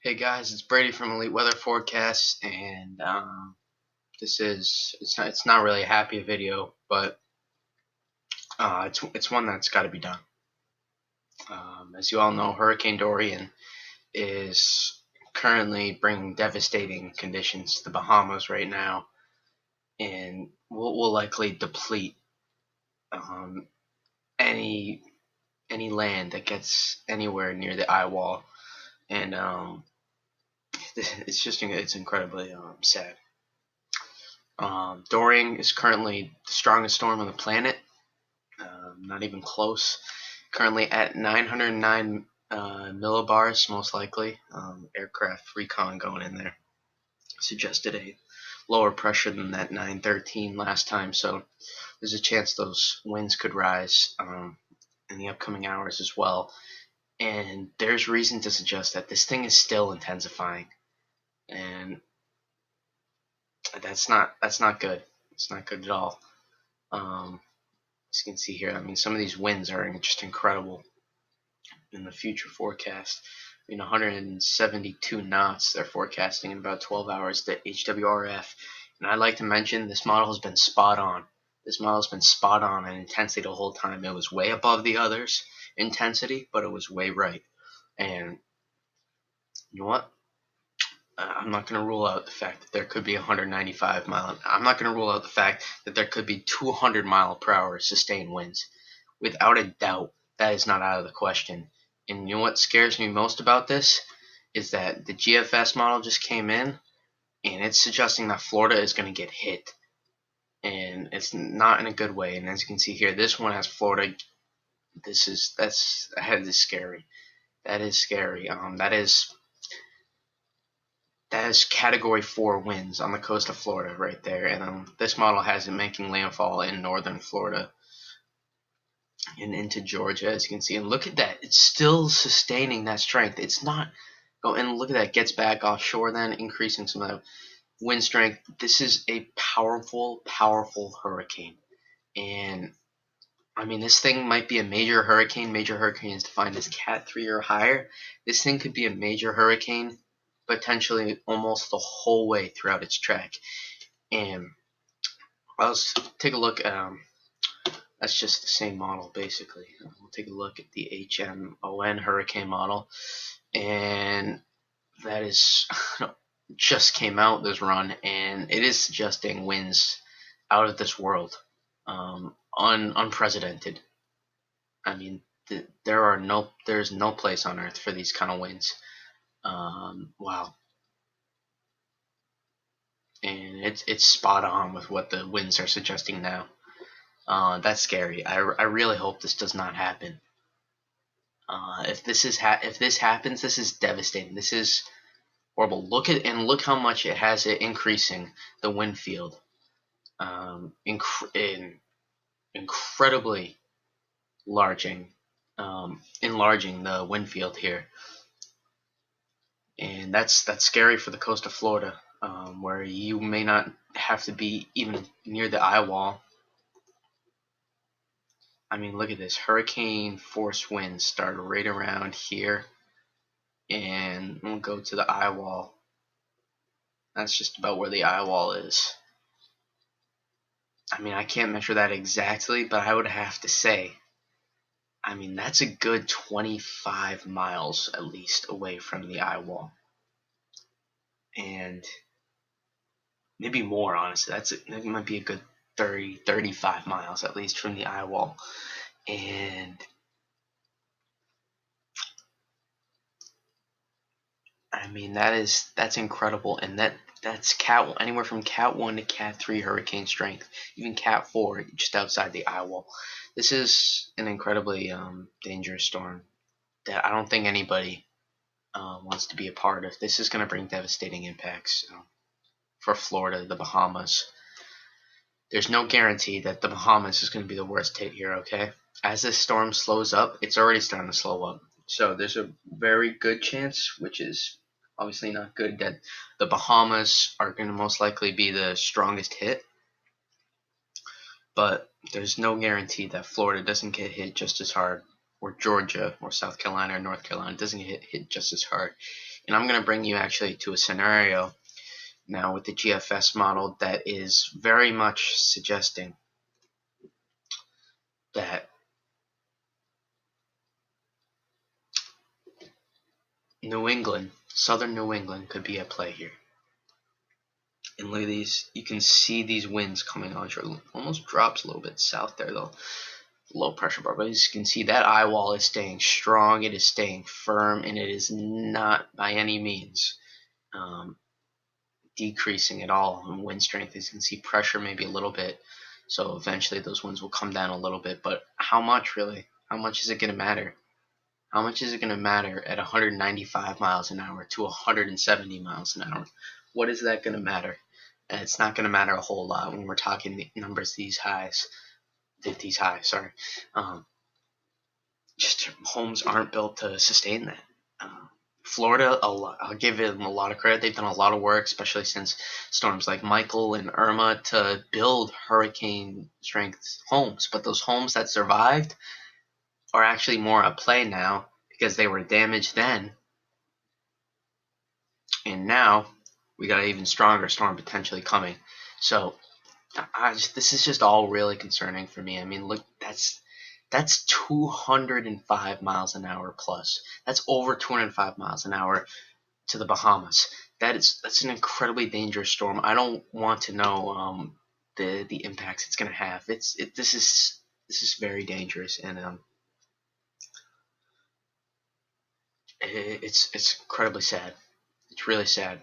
Hey guys, it's Brady from Elite Weather Forecast, and it's not really a happy video, but it's one that's got to be done. As you all know, Hurricane Dorian is currently bringing devastating conditions to the Bahamas right now, and will likely deplete um, any any land that gets anywhere near the eye wall, and it's incredibly sad. Dorian is currently the strongest storm on the planet. Not even close. Currently at 909 millibars, most likely. Aircraft recon going in there suggested a lower pressure than that 913 last time, so there's a chance those winds could rise in the upcoming hours as well. And there's reason to suggest that this thing is still intensifying, and that's not good. It's not good at all. As you can see here, I mean, some of these winds are just incredible in the future forecast. I mean, 172 knots they're forecasting in about 12 hours, the HWRF. And I'd like to mention this model has been spot on. This model has been spot on in intensity the whole time. It was way above the others intensity, but it was way right. And you know what? I'm not going to rule out the fact that there could be 195 mile. I'm not going to rule out the fact that there could be 200 mile per hour sustained winds. Without a doubt, that is not out of the question. And you know what scares me most about this is that the GFS model just came in, and it's suggesting that Florida is going to get hit, and it's not in a good way. And as you can see here, this one has Florida. That is scary. That is scary. That is Category 4 winds on the coast of Florida right there. And this model has it making landfall in northern Florida and into Georgia, as you can see. And look at that. It's still sustaining that strength. It's not going, and look at that. Gets back offshore then, increasing some of that wind strength. This is a powerful, powerful hurricane. And, I mean, this thing might be a major hurricane. Major hurricane is defined as Cat 3 or higher. This thing could be a major hurricane potentially almost the whole way throughout its track. And let's take a look. That's just the same model basically. We'll take a look at the HMON hurricane model, and that is just came out this run, and it is suggesting winds out of this world, unprecedented. I mean, there's no place on Earth for these kind of winds. Wow. And it's spot on with what the winds are suggesting now. That's scary. I really hope this does not happen. If this happens, this is devastating. This is horrible. Look how much it has it increasing the wind field. Incredibly enlarging the wind field here, and that's scary for the coast of Florida, where you may not have to be even near the eye wall. I mean, look at this. Hurricane force winds start right around here, and we'll go to the eye wall. That's just about where the eye wall is. I mean, I can't measure that exactly, but I would have to say, I mean, that's a good 25 miles at least away from the eye wall. And maybe more, honestly. That might be a good 30, 35 miles at least from the eye wall. And I mean, that's incredible, and that's anywhere from Cat 1 to Cat 3 hurricane strength, even Cat 4 just outside the eye wall. This is an incredibly dangerous storm that I don't think anybody wants to be a part of. This is going to bring devastating impacts for Florida, the Bahamas. There's no guarantee that the Bahamas is going to be the worst hit here, okay? As this storm slows up, it's already starting to slow up. So there's a very good chance, which is obviously not good, that the Bahamas are going to most likely be the strongest hit. But there's no guarantee that Florida doesn't get hit just as hard. or Georgia or South Carolina or North Carolina. It doesn't get hit just as hard. And I'm going to bring you actually to a scenario now with the GFS model that is very much suggesting that New England, southern New England, could be at play here. And look at these. You can see these winds coming on. Sure, almost drops a little bit south there, though. Low pressure bar. But as you can see, that eye wall is staying strong. It is staying firm. And it is not by any means decreasing at all in wind strength. As you can see, pressure maybe a little bit. So eventually those winds will come down a little bit. But how much, really? How much is it going to matter? How much is it going to matter at 195 miles an hour to 170 miles an hour? What is that going to matter? And it's not going to matter a whole lot when we're talking the numbers these highs. Sorry. Just homes aren't built to sustain that. Florida, I'll give them a lot of credit. They've done a lot of work, especially since storms like Michael and Irma, to build hurricane strength homes. But those homes that survived are actually more at play now because they were damaged then. And now we got an even stronger storm potentially coming. So this is just all really concerning for me. I mean, look, that's 205 miles an hour plus. That's over 205 miles an hour to the Bahamas. That's an incredibly dangerous storm. I don't want to know the impacts it's going to have. This is very dangerous, and it's incredibly sad. It's really sad.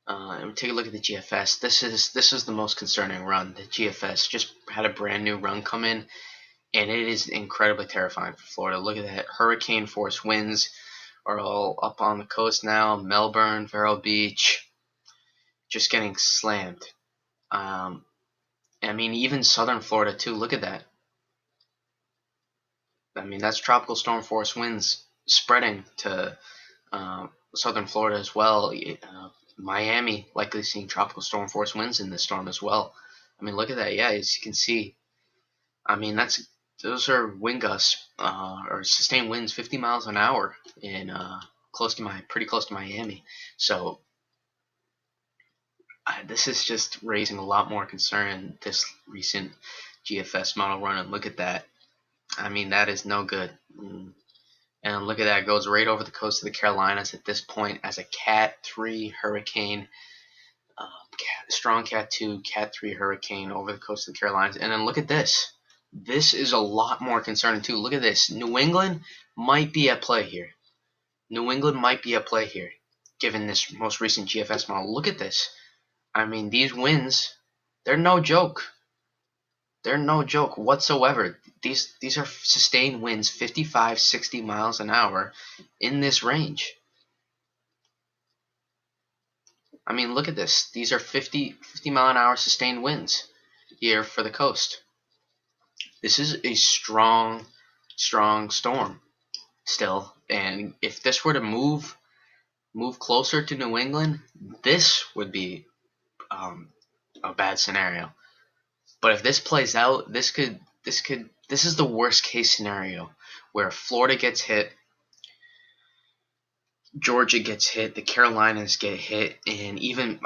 And take a look at the GFS. This is the most concerning run. The GFS just had a brand new run come in, and it is incredibly terrifying for Florida. Look at that. Hurricane force winds are all up on the coast now. Melbourne, Vero Beach, just getting slammed. I mean, even southern Florida too. Look at that. I mean, that's tropical storm force winds spreading to southern Florida as well. Miami likely seeing tropical storm force winds in this storm as well. I mean, look at that. Yeah, as you can see. I mean, those are wind gusts or sustained winds 50 miles an hour in pretty close to Miami. So this is just raising a lot more concern, this recent GFS model run. And look at that. I mean, that is no good. And look at that. It goes right over the coast of the Carolinas at this point as a Cat 3 hurricane. Strong Cat 2, Cat 3 hurricane over the coast of the Carolinas. And then look at this. This is a lot more concerning too. Look at this. New England might be at play here. New England might be at play here, given this most recent GFS model. Look at this. I mean, these winds, they're no joke. They're no joke whatsoever. These are sustained winds, 55, 60 miles an hour in this range. I mean, look at this. These are 50 mile an hour sustained winds here for the coast. This is a strong storm still. And if this were to move closer to New England, this would be a bad scenario. But if this plays out, this is the worst case scenario where Florida gets hit, Georgia gets hit, the Carolinas get hit, and even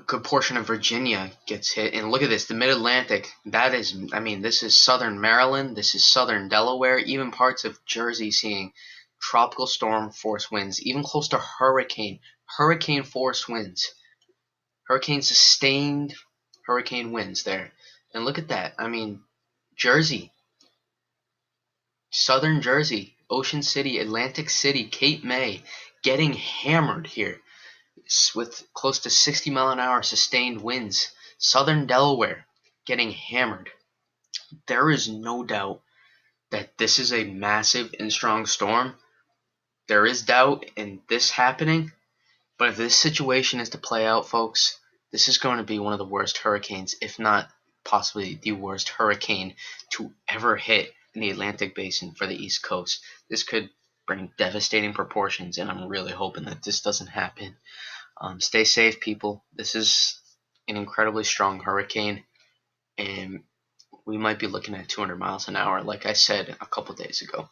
good portion of Virginia gets hit. And look at this, the Mid-Atlantic, this is southern Maryland, this is southern Delaware, even parts of Jersey seeing tropical storm force winds, even close to hurricane force winds, sustained hurricane winds there. And look at that. I mean, Jersey, southern Jersey, Ocean City, Atlantic City, Cape May, getting hammered here with close to 60 mile an hour sustained winds. Southern Delaware getting hammered. There is no doubt that this is a massive and strong storm. There is doubt in this happening, but if this situation is to play out, folks, this is going to be one of the worst hurricanes, if not possibly the worst hurricane to ever hit in the Atlantic Basin for the East Coast. This could bring devastating proportions, and I'm really hoping that this doesn't happen. Stay safe, people. This is an incredibly strong hurricane, and we might be looking at 200 miles an hour, like I said a couple days ago.